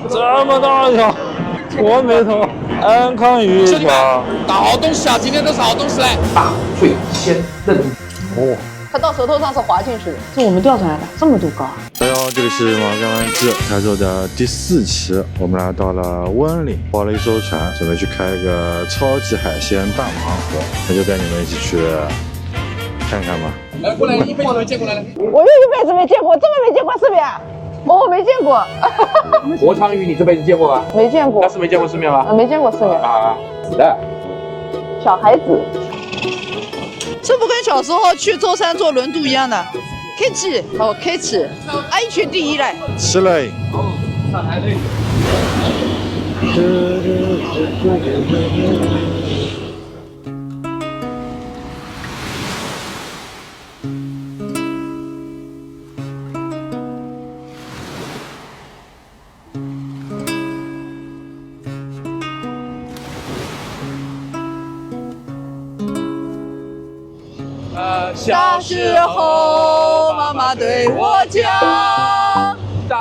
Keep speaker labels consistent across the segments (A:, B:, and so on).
A: 这么大一条，活眉头，安康鱼一条。
B: 好东西啊，今天都是好东西嘞。大脆鲜嫩。
A: 哦。
C: 它到舌头上是滑进去的，是我们钓上来的，这么多高。
A: 大家好，这里是马干湾自台州的第4期，我们来到了温岭，划了一艘船，准备去开一个超级海鲜大盲盒，那就带你们一起去看看吧。
B: 来，过来，一辈子没见过来了。
C: 我又一辈子没见过，这么没见过世面，我没见过。
B: 活长鱼你这辈子见过吧？
C: 没见过。
B: 但是没见过世面吧？
C: 没见过世面。
B: 啊，是的。
C: 小孩子。
D: 这不跟小时候去舟山坐轮渡一样的？开启，好开启，安全第一嘞。
A: 起来。
B: 上台队。
D: 小时候，妈妈对我讲，大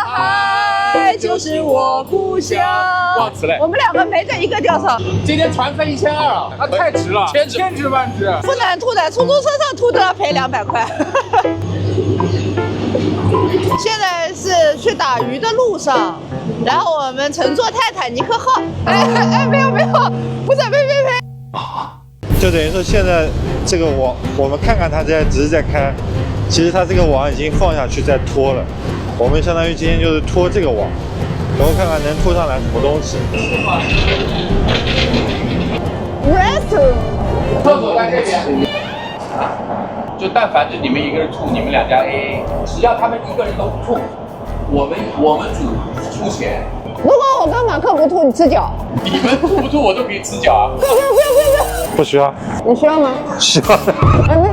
D: 海就是我故乡。
B: 忘词嘞。
D: 我们两个没在一个钓上。
B: 今天船费1200啊，那太值了，千值万值。
D: 不能吐的，出租车上吐都要赔200块。现在是去打鱼的路上，然后我们乘坐泰坦尼克号。哎，没有，不是，呸。
A: 就等于说现在这个网，我们看看它现在只是在开，其实它这个网已经放下去在拖了。我们相当于今天就是拖这个网，然后看看能拖上来什么东西。
B: 厕所在这边。就但凡是你们一个人吐，你们两家 AA， 只要他们一个人都吐，我们组出钱。
C: 如果我跟马克不吐，你吃脚。
B: 你们吐不吐我都可以吃脚啊。
C: 不要。
A: 不需要。
C: 你需要吗？
A: 需要。
C: 没。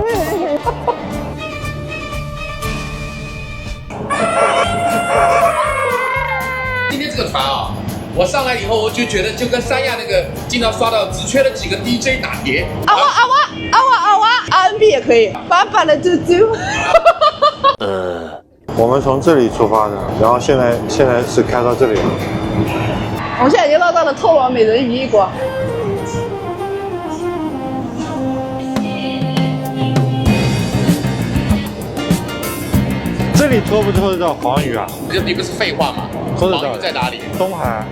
B: 今天这个船啊，我上来以后我就觉得就跟三亚那个经常刷到只缺了几个 DJ 打碟。
D: 啊哇 ，RNB 也可以，板板的猪猪。
A: 我们从这里出发的，然后现在是开到这里了。
D: 我们现在已经到了透网美人鱼一国。
A: 这里拖不拖得到黄鱼啊？
B: 你不是废话吗？
A: 拖得到。
B: 黄鱼在哪里？
A: 东海。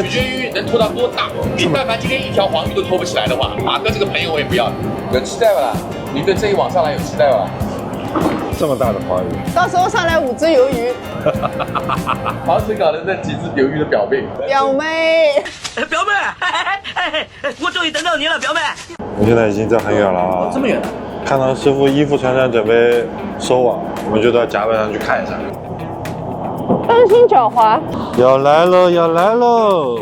B: 取决于能拖到多大。你但凡今天一条黄鱼都拖不起来的话，马哥这个朋友我也不要。有期待不啦？你对这一网上来有期待吧？
A: 这么大的黄鱼，
C: 到时候上来5只鱿鱼。
B: 好死搞的那几只鱿鱼的表妹。
C: 表妹，
E: 我终于等到您了，表妹。
A: 我们现在已经在很远了啊。
E: 这么远？
A: 看到师傅衣服穿上准备收网，我们就到甲板上去看一下。
C: 担心脚滑。
A: 要来喽！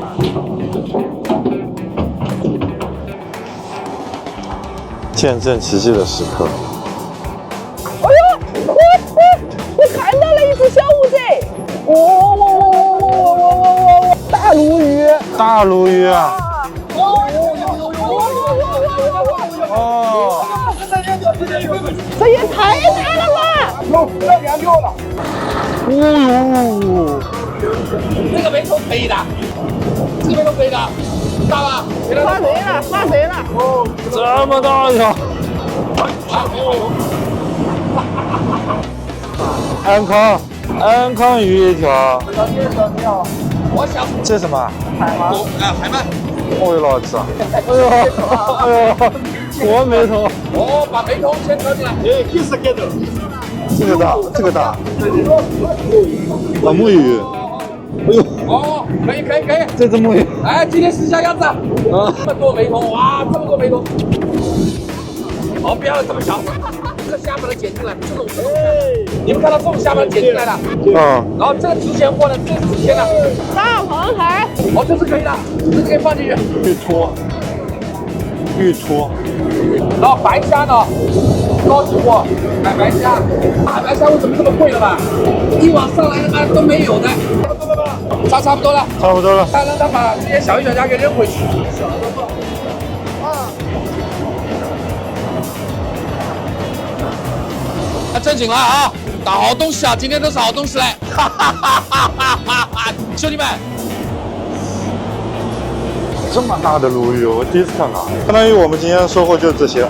A: 见证奇迹的时刻。
C: 哎呦，我看到了一只小乌贼！哇！大鲈鱼啊！
A: 哦，
C: 这也太大了吧！
B: 这个眉头可以的，大吧？
C: 发贼了！
A: 这么大一条！安康鱼一条。
B: 我想
A: 这是什么？
B: 海鳗。
A: 哦呦老子！哎呦，活眉头。
B: 哦，把眉头先扯进来。
A: 这个大。啊，木鱼。哎呦。
B: 哦，可以。
A: 这只木鱼。
B: 哎，今天试下样子。这么多眉头，哇，这么多眉头。哦，不要这么小，这个虾把它剪进来，这种。你们看到这种虾把它剪进来的。然后这个值钱货呢，这是值钱的。
C: 大黄海。
B: 哦，这是可以的，这是可以放进去。
A: 玉拖。
B: 然后白虾呢，高级货，买白虾。大白虾为什么这么贵了吧？一网上来的嘛都没有的。差不多了。他让他把这些小鱼小虾给扔回去。那正经了啊！大好东西啊！今天都是好东西来，哈哈哈哈哈哈！兄弟们，
A: 这么大的鲈鱼，我第一次看到。相当于我们今天的收获就这些。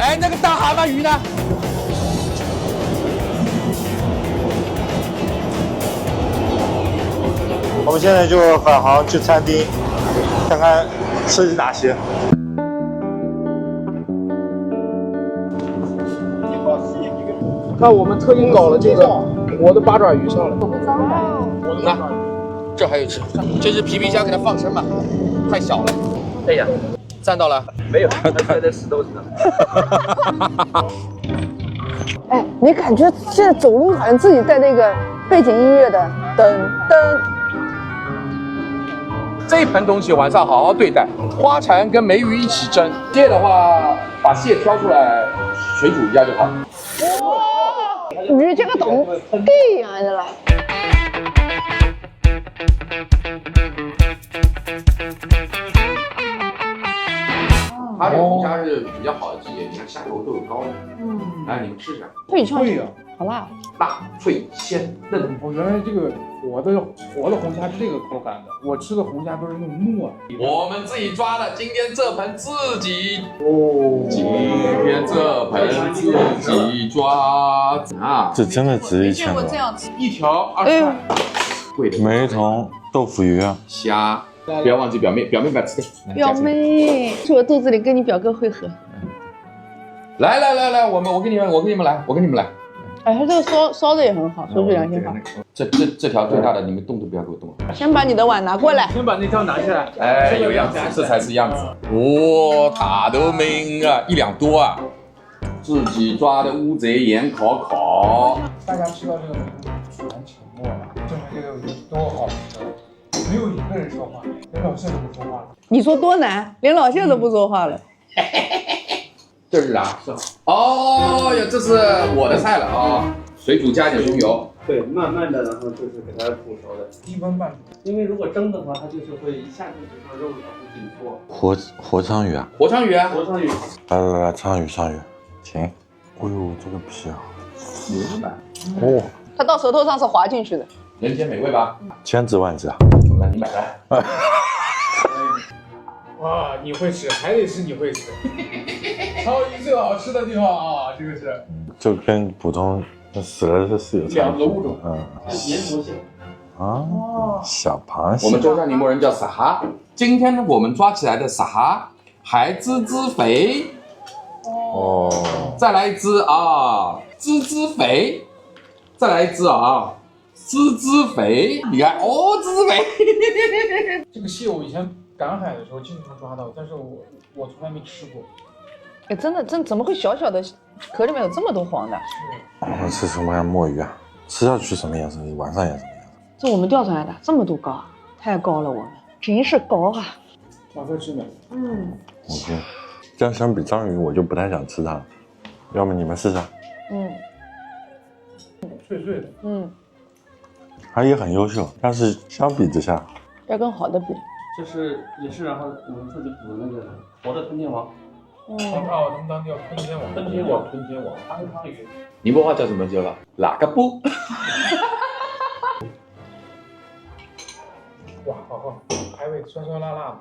B: 哎，那个大蛤蟆鱼呢？
A: 我们现在就返航去餐厅，看看吃哪些。
B: 那我们特意搞了这个活的八爪鱼上来。那这还有吃，这是皮皮虾，给它放生嘛，太小了。哎呀，站到了没有？它在石头上。
C: 哎，你感觉现在走路好像自己带那个背景音乐的噔噔。
B: 这一盆东西晚上好好对待，花蝉跟梅鱼一起蒸。蟹的话，把蟹挑出来水煮一下就好。
C: 鱼这个懂对呀，这了。
B: 它这个红虾是比较好的季节，你看虾头都有膏的。来，你们吃一下。
C: 脆脆
E: 对呀，
C: 好辣。
B: 辣脆鲜嫩。
E: 哦，原来这个活的红虾是这个口感的，我吃的红虾都是那种糯的。
B: 我们自己抓的，今天这盆自己哦，今天这盆自己抓啊！
A: 这真的值
D: 见过这样吃，
B: 一条20块，贵的。
A: 梅童豆腐鱼啊，
B: 虾，不要忘记表妹不要吃的。
C: 表妹，是我肚子里跟你表哥会合。
B: 来，我跟你们来。
C: 哎，他这个烧的也很好，说句良心话。
B: 这条最大的，你们动都不要给我动。
C: 先把你的碗拿过来。
E: 先把那条拿下来。
B: 哎，有样子，这才是样子。哇，大头明啊，1两多啊！自己抓的乌贼盐烤。
E: 大家吃到这个梅童全沉默了，证明这个鱼多好吃，没有一个人说话，连老谢都不说话了。
C: 你说多难，连老谢都不说话了。
B: 这是啥？哦呀，这是我的菜了啊！水煮加一点猪油。
F: 对，慢慢的，然后就是给它煮熟的。
E: 低温半煮，
F: 因为如果蒸的话，它就是会一下去就说肉会紧缩。
A: 活鲳鱼啊！
B: 活鲳鱼啊！
F: 活鲳鱼。
A: 来，鲳鱼，行。哎呦，这个皮啊！
B: 明白。
A: 哦，
C: 它到舌头上是滑进去的。
B: 人间美味吧？
A: 千之万之啊！
B: 那你买单。
E: 哇，你会吃，还得是你会吃。超鱼最好吃的地方啊，这个是。
A: 就跟普通死了是有差
E: 两个物种。
F: 黏膜蟹。
A: 啊，小螃蟹。
B: 我们舟山宁波人叫撒哈。今天呢，我们抓起来的撒哈还滋滋肥。
A: 哦。
B: 再来一只啊，滋滋肥。再来一只啊，滋滋肥。你看，哦，滋滋肥。
E: 这个蟹我以前赶海的时候经常抓到，但是我从来没吃过。
C: 哎，真的怎么会小小的壳里面有这么多黄的？
A: 我吃什么样墨鱼啊？吃下去什么颜色，晚上也什么颜色。
C: 这我们钓上来的，这么多膏，太高了，我们真是高啊！
E: 马克吃没？OK，
A: 这样相比章鱼，我就不太想吃它了。要么你们试试。
E: 脆脆的。
A: 它也很优秀，但是相比之下，
C: 要跟好的比。
F: 这是也是，然后我们自己捕的那个活的吞天王。
E: 他们当地叫吞天王。吞天王，安康鱼。
B: 宁波话叫什么？叫哪个布？
E: 哇，好，海味酸酸辣辣的，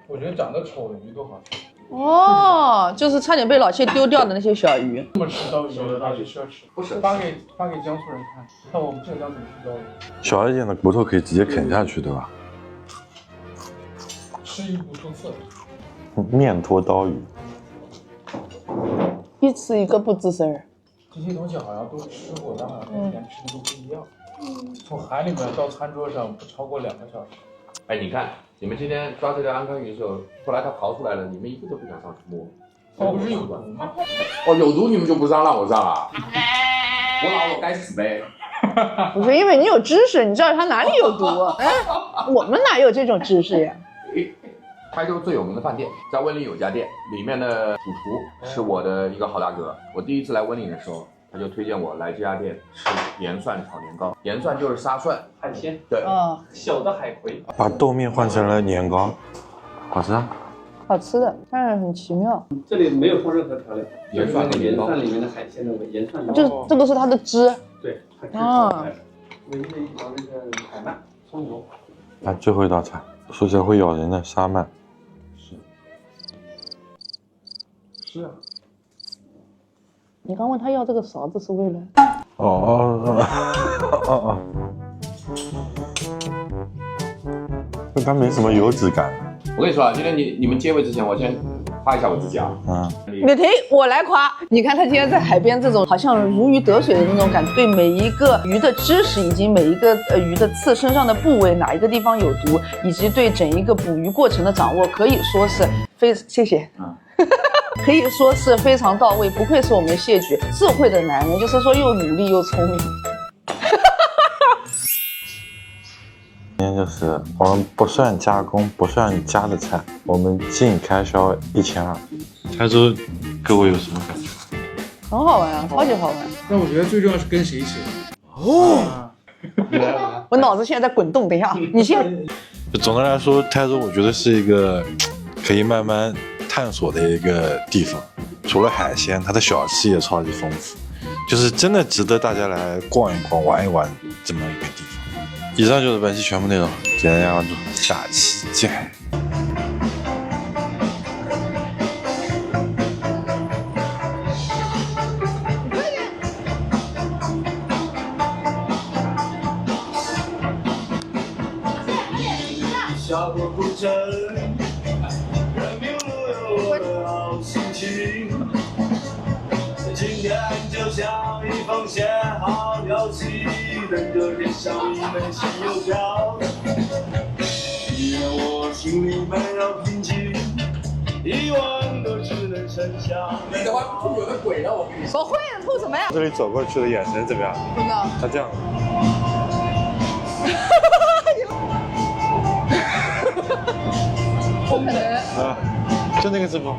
E: 我觉得长得丑的鱼都好吃。
C: 哦，就是差点被老谢丢掉的那些小鱼。
E: 这么吃刀鱼的大鱼奢侈，
B: 不是
E: 发给江苏人看，看我们浙江怎么吃刀鱼。
A: 小一点的骨头可以直接啃下去，对吧？
E: 吃一不出色。
A: 面拖刀鱼。
C: 一吃一个不吱声儿。
E: 这些东西好像都吃过，但好像跟以前吃的都不一样。从海里面到餐桌上不超过2个小时。
B: 哎，你看，你们今天抓这条安康鱼的时候，后来它逃出来了，你们一个都不敢上去摸。
E: 不是有毒吗？
B: 哦，有毒你们就不让我上啊？我老我该死呗。
C: 不是因为你有知识，你知道它哪里有毒。我们哪有这种知识呀？
B: 台州最有名的饭店在温岭有家店，里面的主厨是我的一个好大哥。我第一次来温岭的时候，他就推荐我来这家店吃盐蒜炒年糕。盐蒜就是沙蒜，
F: 海鲜。
B: 对，
F: 小的海葵。
A: 把豆面换成了年糕，好吃啊！
C: 好吃的，但是很奇妙。
F: 这里没有放任何调料，
B: 盐蒜
F: 就是那个盐蒜里面的海鲜的味，盐蒜
C: 就是这个是它的汁。
F: 对，它汁
C: 啊
F: 炒出来的。唯一的一条那个海鳗，葱油。
A: 来，最后一道菜，说起来会咬人的沙鳗。
E: 是啊，
C: 你刚问他要这个勺子是为了？
A: 哦，它没什么油脂感。
B: 我跟你说啊，今天你们结尾之前，我先夸一下我自己啊。
C: 你停，我来夸。你看他今天在海边这种好像如鱼得水的那种感觉，对每一个鱼的知识以及每一个鱼的刺身上的部位哪一个地方有毒，以及对整一个捕鱼过程的掌握，可以说是谢谢。可以说是非常到位，不愧是我们谢局智慧的男人，就是说又努力又聪明。
A: 今天就是我们不算加工，不算加的菜，我们净开销1200。台州各位有什么感觉？
C: 很好玩啊，超级好玩。
E: 但我觉得最重要是跟谁一起。
C: 我脑子现在在滚动，等一下，你先。
A: 总的来说，台州我觉得是一个可以慢慢探索的一个地方。除了海鲜，它的小吃也超级丰富，就是真的值得大家来逛一逛、玩一玩这么一个地方。以上就是本期全部内容，谢谢大家关注，下期见。
G: 下过古镇，人民路有我的好心情。今天就像一封写好消息，等着贴上一枚新邮票。既然我心里没有平静，一万个只能剩下。
B: 你的话吐有个鬼了，我跟你说。
D: 我会吐什么呀？
A: 这里走过去的眼神怎么样？
D: 不知道。
A: 他这样。
D: 不可能。
A: 就那个字幕。